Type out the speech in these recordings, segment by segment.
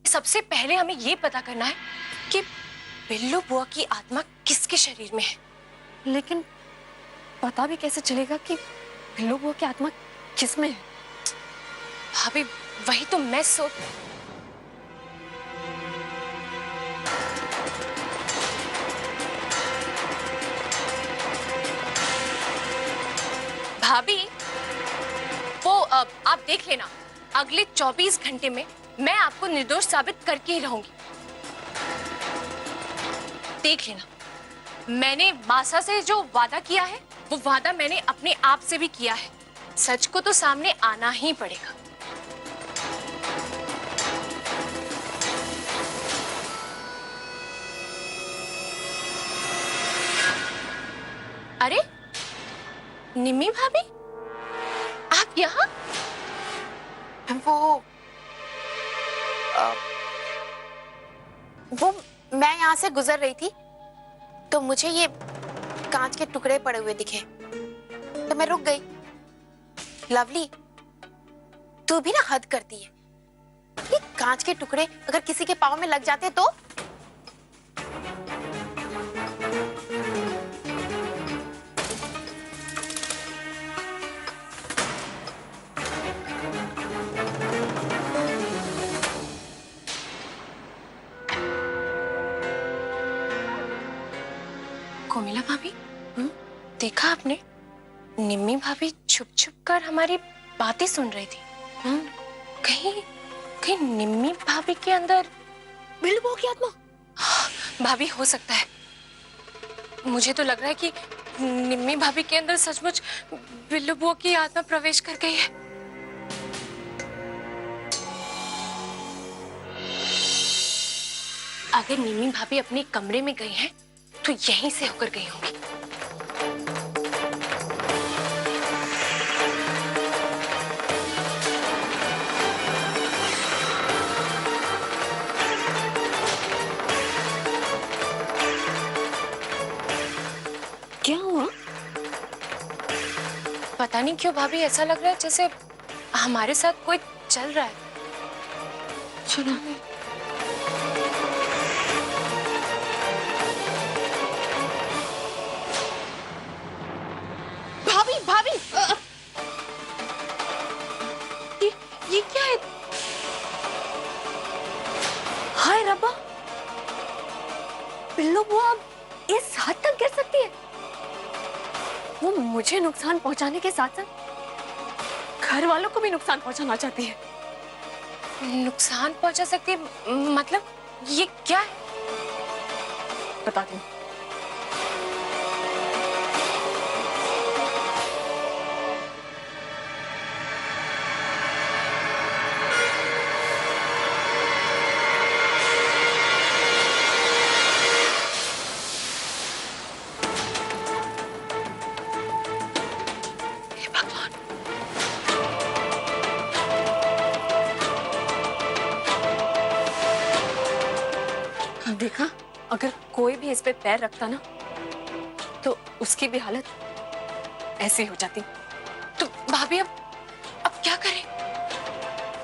सबसे पहले हमें ये पता करना है कि बिल्लू बुआ की आत्मा किसके शरीर में है। लेकिन पता भी कैसे चलेगा कि बिल्लू बुआ की आत्मा किस में है? भाभी वही तो मैं सोच। भाभी वो आप देख लेना, अगले 24 घंटे में मैं आपको निर्दोष साबित करके ही रहूंगी। देख लेना, मैंने मासा से जो वादा किया है वो वादा मैंने अपने आप से भी किया है। सच को तो सामने आना ही पड़ेगा। अरे निम्मी भाभी, आप यहाँ? वो मैं यहाँ से गुजर रही थी तो मुझे ये कांच के टुकड़े पड़े हुए दिखे तो मैं रुक गई। लवली, तू भी ना हद करती है। ये कांच के टुकड़े अगर किसी के पाँव में लग जाते तो? कोमिला भाभी, देखा आपने? निम्मी भाभी छुप छुप कर हमारी बातें सुन रही थी। कहीं कहीं निम्मी भाभी के अंदर बिल्लू बुआ की आत्मा? भाभी हो सकता है। मुझे तो लग रहा है कि निम्मी भाभी के अंदर सचमुच बिल्लू बुआ की आत्मा प्रवेश कर गई है। अगर निम्मी भाभी अपने कमरे में गई हैं, तो यहीं से होकर गई होंगी। क्या हुआ? पता नहीं क्यों भाभी ऐसा लग रहा है जैसे हमारे साथ कोई चल रहा है। सुना? ये क्या है? हाय रब्बा, बिल्लू बुआ अब इस हद तक गिर सकती है? वो मुझे नुकसान पहुंचाने के साथ साथ घर वालों को भी नुकसान पहुंचाना चाहती है। नुकसान पहुंचा सकती है? मतलब ये क्या है? बताती हूँ। देखा, अगर कोई भी इस पे पैर रखता ना तो उसकी भी हालत ऐसी हो जाती। तो भाभी अब क्या करें?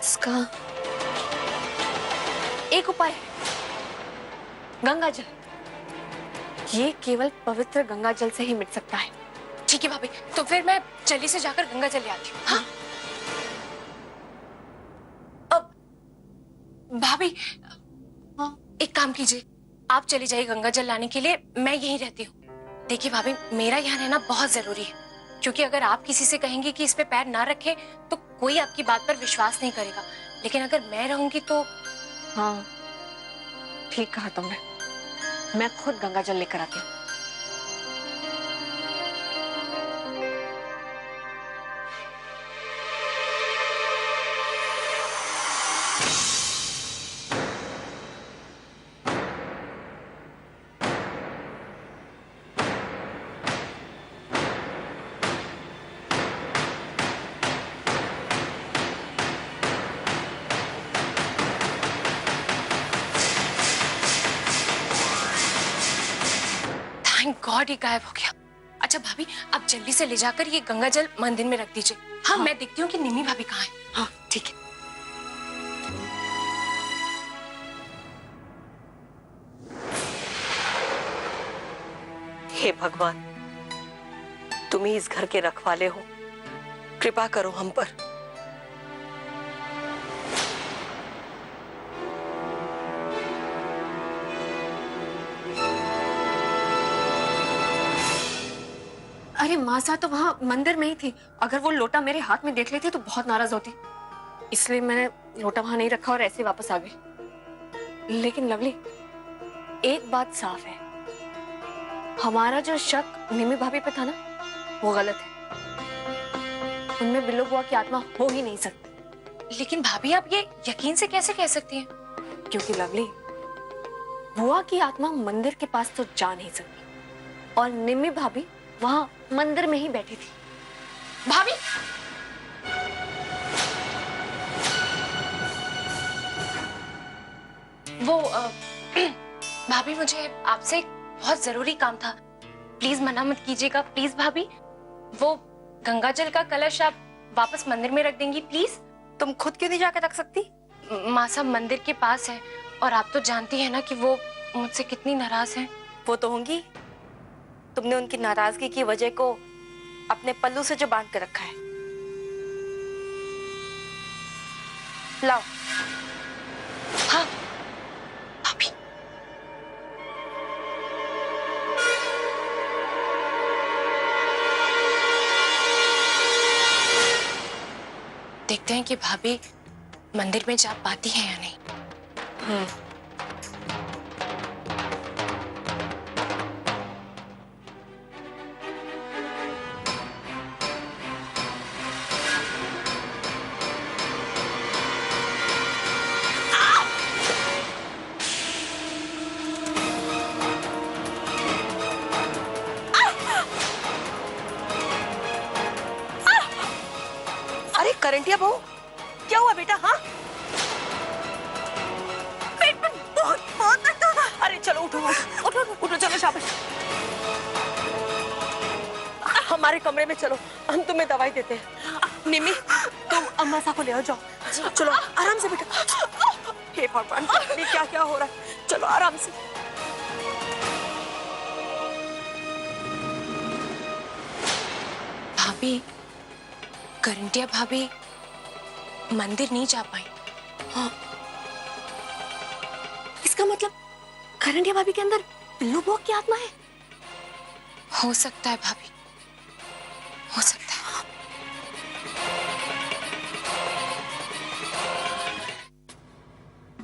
इसका एक उपाय है, गंगा जल। ये केवल पवित्र गंगा जल से ही मिट सकता है। ठीक है भाभी, तो फिर मैं जल्दी से जाकर गंगा जल ले आती हूँ। हाँ? अब भाभी, एक काम कीजिए, आप चली जाइए गंगा जल लाने के लिए, मैं यहीं रहती हूँ। देखिए भाभी, मेरा यहाँ रहना बहुत जरूरी है, क्योंकि अगर आप किसी से कहेंगे कि इस पे पैर ना रखें तो कोई आपकी बात पर विश्वास नहीं करेगा, लेकिन अगर मैं रहूंगी तो। हाँ, ठीक कहा तुमने। मैं खुद गंगा जल लेकर आती हूँ। थैंक गॉड ये गायब हो गया। अच्छा भाभी, आप जल्दी से ले जाकर ये गंगा जल मंदिर में रख दीजिए। हाँ, मैं देखती हूँ कि निम्मी भाभी कहाँ है। हाँ ठीक है। हे भगवान, तुम ही इस घर के रखवाले हो, कृपा करो हम पर। अरे मासा तो वहां मंदिर में ही थी। अगर वो लोटा मेरे हाथ में देख लेती तो बहुत नाराज होती, इसलिए मैंने लोटा वहां नहीं रखा और ऐसे वापस आ गई। लेकिन लवली, एक बात साफ है, हमारा जो शक निम्मी भाभी पे था ना, वो गलत है। उनमें बिल्लो बुआ की आत्मा हो ही नहीं सकती। लेकिन भाभी, आप ये यकीन से कैसे कह सकती हैं? क्योंकि लवली, बुआ की आत्मा मंदिर के पास तो जा नहीं सकती और निम्मी भाभी वहां मंदिर में ही बैठी थी। भाभी, वो भाभी, मुझे आपसे एक बहुत जरूरी काम था। प्लीज मना मत कीजिएगा, प्लीज भाभी। वो गंगा जल का कलश आप वापस मंदिर में रख देंगी प्लीज? तुम खुद क्यों नहीं जाकर रख सकती? माँ साहब मंदिर के पास है और आप तो जानती हैं ना कि वो मुझसे कितनी नाराज हैं। वो तो होंगी, तुमने उनकी नाराजगी की वजह को अपने पल्लू से जो बांध कर रखा है। लाओ। हाँ भाभी। देखते हैं कि भाभी मंदिर में जा पाती है या नहीं। अरे करंटिया बहू, क्या हुआ बेटा? हाँ, पेट में बहुत बहुत दर्द हो रहा है। अरे चलो उठो उठो उठो, चलो शाबाश, हमारे कमरे में चलो, हम तुम्हें दवाई देते हैं। निम्मी, तुम अम्मा सा को ले आओ, जाओ। चलो आराम से बेटा। हे भगवान, क्या क्या हो रहा है? चलो आराम से। भाभी, करंटिया भाभी मंदिर नहीं जा पाई। हाँ, इसका मतलब करंटिया भाभी के अंदर बिल्लू बुआ की आत्मा है। हो सकता है भाभी, हो सकता है।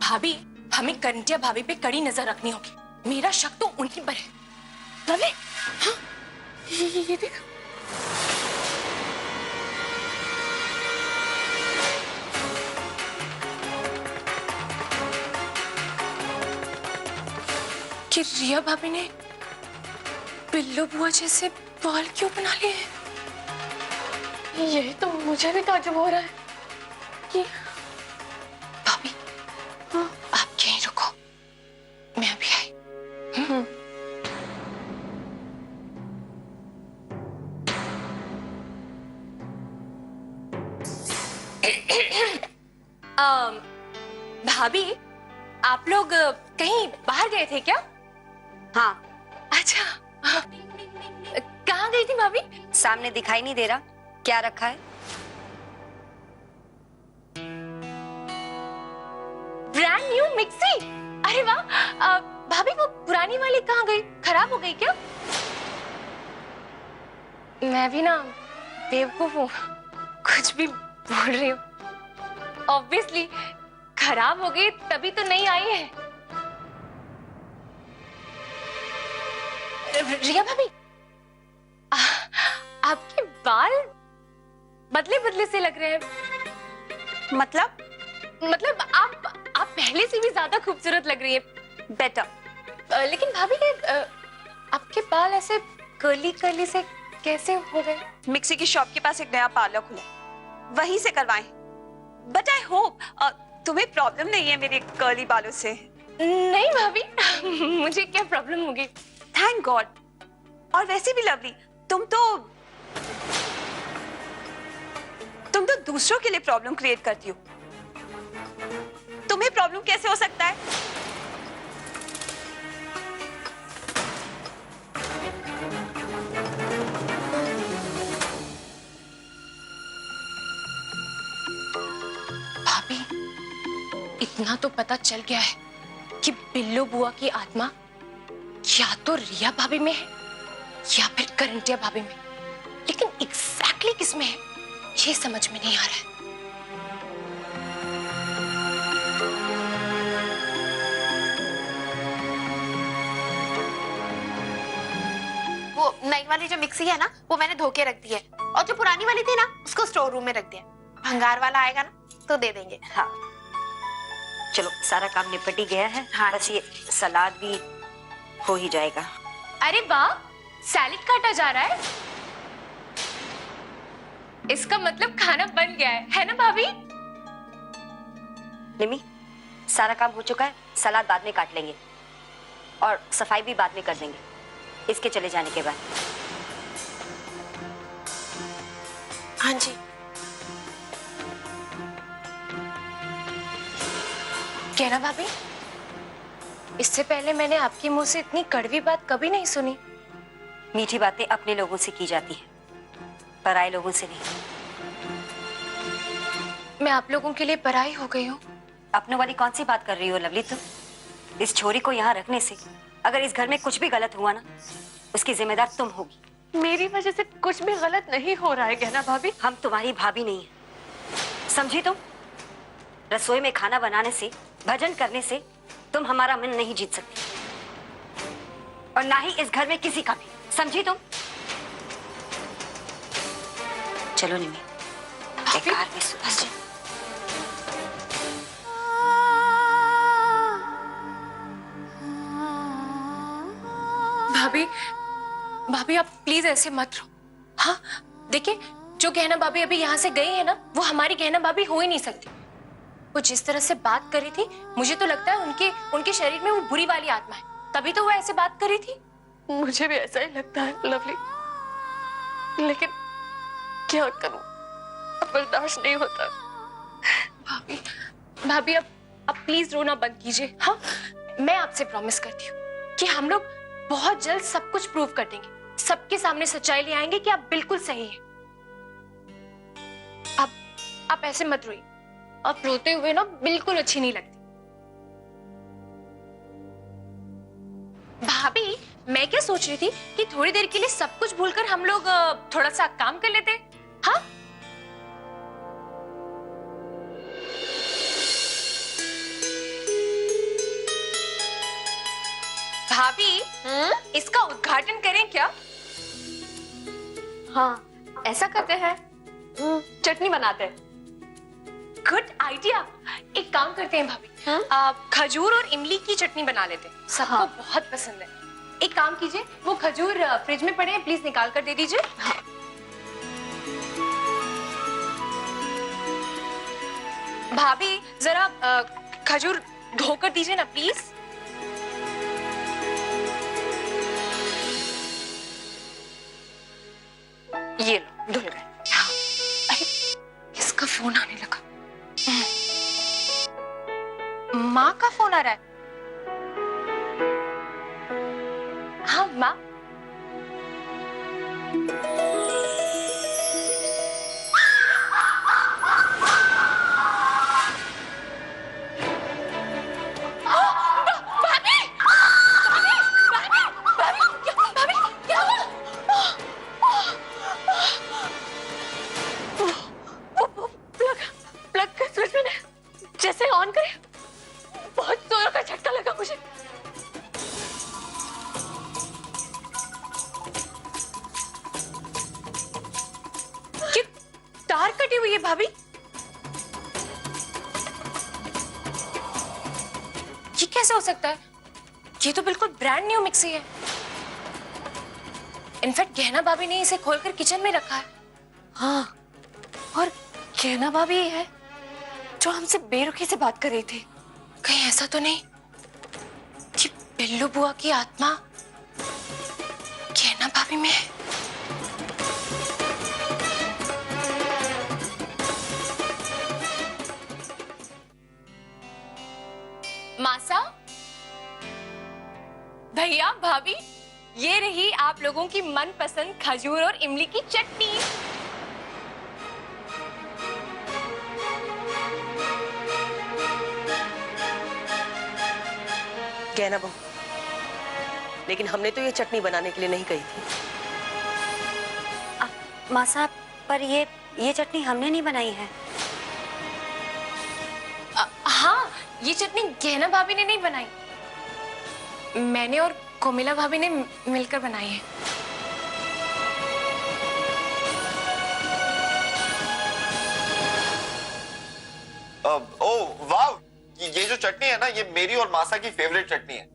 भाभी, हमें करंटिया भाभी पे कड़ी नजर रखनी होगी। मेरा शक तो उन्हीं पर है। लवली, हाँ, ये देख। कि रिया भाभी ने बिल्लू बुआ जैसे बाल क्यों बना लिए हैं? ये तो मुझे भी ताज्जुब हो रहा है कि भाभी, हाँ, आप यहीं रुको, मैं अभी आई। भाभी, आप लोग कहीं बाहर गए थे क्या? हाँ, अच्छा, कहाँ गई थी भाभी? सामने दिखाई नहीं दे रहा? क्या रखा है? Brand new mixie. अरे वाह। भाभी, वो पुरानी वाली कहाँ गई? खराब हो गई क्या? मैं भी ना बेवकूफ हूँ, कुछ भी बोल रही हूँ। ऑब्वियसली खराब हो गई तभी तो नहीं आई है। रिया भाभी, आपके बाल बदले बदले से लग रहे हैं। मतलब आप पहले से भी ज्यादा खूबसूरत लग रही है। बेटर। लेकिन भाभी, आपके बाल ऐसे कर्ली कर्ली से कैसे हो गए? मिक्सी की शॉप के पास एक नया पार्लर खुला, वहीं से करवाएं। बट आई होप तुम्हें प्रॉब्लम नहीं है मेरे कर्ली बालों से। नहीं भाभी, मुझे क्या प्रॉब्लम होगी? Thank God. और वैसे भी लवली, तुम तो दूसरों के लिए प्रॉब्लम क्रिएट करती हो। तुम्हें प्रॉब्लम कैसे हो सकता है? भाभी, इतना तो पता चल गया है कि बिल्लू बुआ की आत्मा या तो रिया भाभी में है या फिर करंटिया भाभी में, लेकिन एग्जैक्टली किसमें है ये समझ में नहीं आ रहा है। वो नई वाली जो मिक्सी है ना, वो मैंने धो के रख दी है, और जो पुरानी वाली थी ना, उसको स्टोर रूम में रख दिया। भंगार वाला आएगा ना तो दे देंगे। हाँ, चलो सारा काम निपट ही गया है। हाँ, बस ये सलाद भी हो ही जाएगा। अरे वाह, सैलेड काटा जा रहा है। इसका मतलब खाना बन गया है ना भाभी? निमी, सारा काम हो चुका है, सलाद बाद में काट लेंगे और सफाई भी बाद में कर देंगे इसके चले जाने के बाद। हाँ जी। क्या ना भाभी, इससे पहले मैंने आपके मुंह से इतनी कड़वी बात कभी नहीं सुनी। मीठी बातें अपने लोगों से की जाती है, पराये लोगों से नहीं। मैं आप लोगों के लिए पराई हो गई हूँ? अपनों वाली कौन सी बात कर रही हो लवली तुम? इस छोरी को यहाँ रखने से अगर इस घर में कुछ भी गलत हुआ ना, उसकी जिम्मेदार तुम होगी। मेरी वजह से कुछ भी गलत नहीं हो रहा है गहना भाभी। हम तुम्हारी भाभी नहीं है, समझी तुम? रसोई में खाना बनाने से, भजन करने से तुम हमारा मन नहीं जीत सकती, और ना ही इस घर में किसी का भी, समझी तुम? चलो निमी, एक कार में सुबह से। भाभी, भाभी आप प्लीज ऐसे मत रहो। हाँ, देखिए, जो गहना भाभी अभी यहाँ से गई है ना, वो हमारी गहना भाभी हो ही नहीं सकती। वो जिस तरह से बात करी थी, मुझे तो लगता है उनके शरीर में वो बुरी वाली आत्मा है, तभी तो वो ऐसे बात करी थी। मुझे भी ऐसा ही लगता है लवली, लेकिन क्या करूं, अब बर्दाश्त नहीं होता। भाभी, भाभी अब प्लीज रोना बंद कीजिए। हाँ, मैं आपसे प्रॉमिस करती हूँ कि हम लोग बहुत जल्द सब कुछ प्रूव कर देंगे, सबके सामने सच्चाई ले आएंगे कि आप बिल्कुल सही हैं। आप ऐसे मत रोइए, आप रोते हुए ना बिल्कुल अच्छी नहीं लगती। भाभी, मैं क्या सोच रही थी कि थोड़ी देर के लिए सब कुछ भूलकर हम लोग थोड़ा सा काम कर लेते। हाँ, भाभी, इसका उद्घाटन करें क्या? हाँ, ऐसा करते हैं, चटनी बनाते हैं। Good idea. एक काम करते हैं भाभी, आप खजूर और इमली की चटनी बना लेते हैं, सबको हाँ। बहुत पसंद है। एक काम कीजिए, वो खजूर फ्रिज में पड़े हैं, प्लीज निकाल कर दे दीजिए। हाँ। भाभी, जरा खजूर धोकर दीजिए ना प्लीज। ये लो, धुल गए। अरे, किसका फोन आने लगा? माँ का फोन आ रहा है। हाँ माँ। प्लग का स्विच मैंने जैसे ऑन करे, बहुत जोर का झटका लगा मुझे। ये तार कटी हुई है भाभी। ये कैसे हो सकता है? ये तो बिल्कुल ब्रांड न्यू मिक्सी है। इनफैक्ट गहना भाभी ने इसे खोलकर किचन में रखा है। हाँ, और कहना भाभी ये है जो हमसे बेरुखी से बात कर रही थी। कहीं ऐसा तो नहीं कि बिल्लू बुआ की आत्मा गहना भाभी में है? भैया भाभी, ये रही आप लोगों की मनपसंद खजूर और इमली की चटनी। कहना बहू, लेकिन हमने तो ये चटनी बनाने के लिए नहीं कही थी। माँ साहब, पर ये चटनी हमने नहीं बनाई है। हाँ, ये चटनी गहना भाभी ने नहीं बनाई, मैंने और कोमिला भाभी ने मिलकर बनाई है। ओह वाह, ये जो चटनी है ना, ये मेरी और मासा की फेवरेट चटनी है।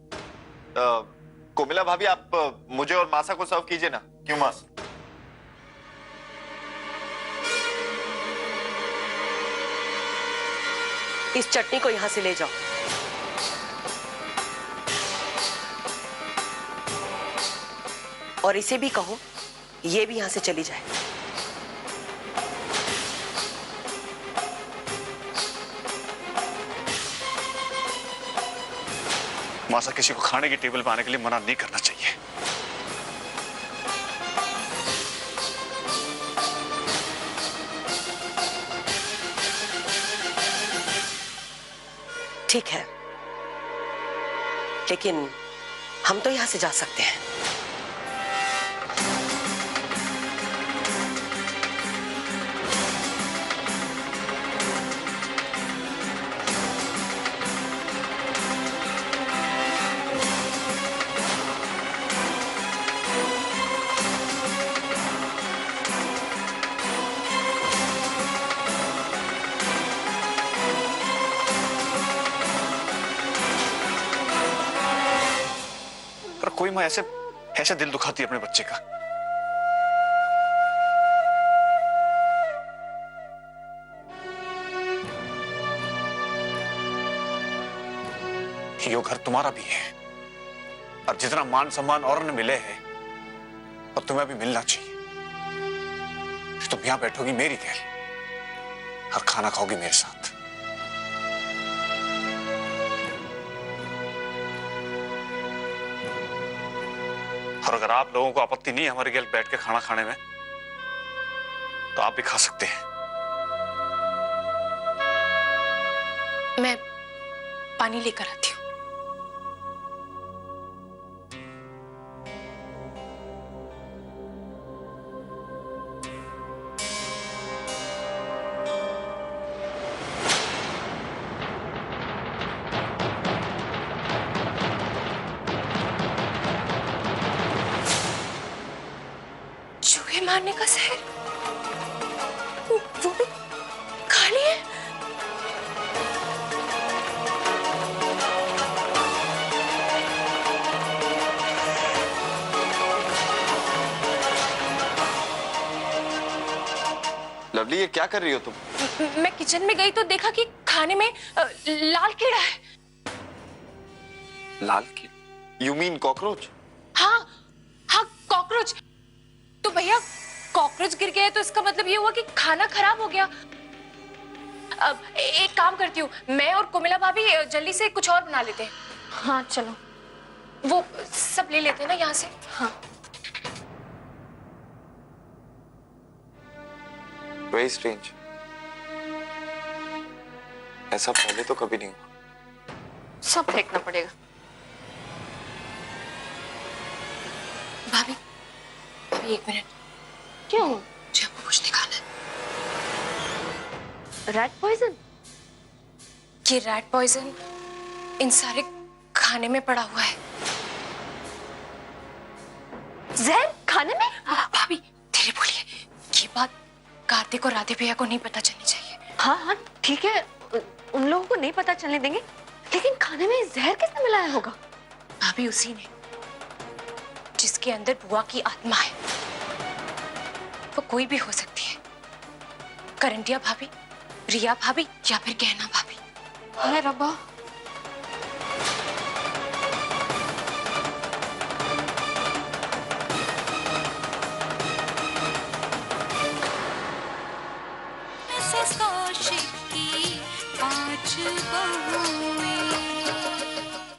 कोमिला भाभी, आप मुझे और मासा को सर्व कीजिए ना। क्यों मासा? इस चटनी को यहां से ले जाओ। और इसे भी कहो ये भी यहां से चली जाए। मासा, किसी को खाने की टेबल पर आने के लिए मना नहीं करना चाहिए। ठीक है, लेकिन हम तो यहां से जा सकते हैं। पर कोई माँ ऐसे ऐसे दिल दुखाती है अपने बच्चे का। यो घर तुम्हारा भी है, और जितना मान सम्मान और न मिले हैं, और तुम्हें भी मिलना चाहिए। तुम यहां बैठोगी मेरी गैर और खाना खाओगी मेरे साथ। और अगर आप लोगों को आपत्ति नहीं है हमारे घर बैठ के खाना खाने में, तो आप भी खा सकते हैं। मैं पानी लेकर आती हूँ। चूहे मारने का शहर, वो भी खाली है। लवली, ये क्या कर रही हो तुम? मैं किचन में गई तो देखा कि खाने में लाल कीड़ा है। लाल की? You mean cockroach? हाँ हाँ, कॉकरोच। तो भैया, कॉकरोच गिर गया है तो इसका मतलब ये हुआ कि खाना खराब हो गया। अब एक काम करती हूँ, मैं और कोमिला भाभी जल्दी से कुछ और बना लेते हैं। हाँ चलो। वो सब ले लेते हैं ना यहाँ से। हाँ। वेरी स्ट्रेंज, ऐसा पहले तो कभी नहीं हुआ। सब फेंकना पड़ेगा। भाभी, भाभी एक मिनट। क्यों? मुझे आपको कुछ दिखाना है। Rat poison? ये रैट पॉइजन इन सारे खाने में पड़ा हुआ है। जहर खाने में? भाभी धीरे बोलिए, ये बात कार्तिक और राधे भैया को नहीं पता चलनी चाहिए। हाँ हाँ ठीक है, उन लोगों को नहीं पता चलने देंगे, लेकिन खाने में जहर किसने मिलाया होगा? भाभी उसी ने, जिसके अंदर बुआ की आत्मा है। वो कोई भी हो सकती है, करंटिया भाभी, रिया भाभी या फिर गहना भाभी। हाय रब्बा। कौशिक की 5 बहु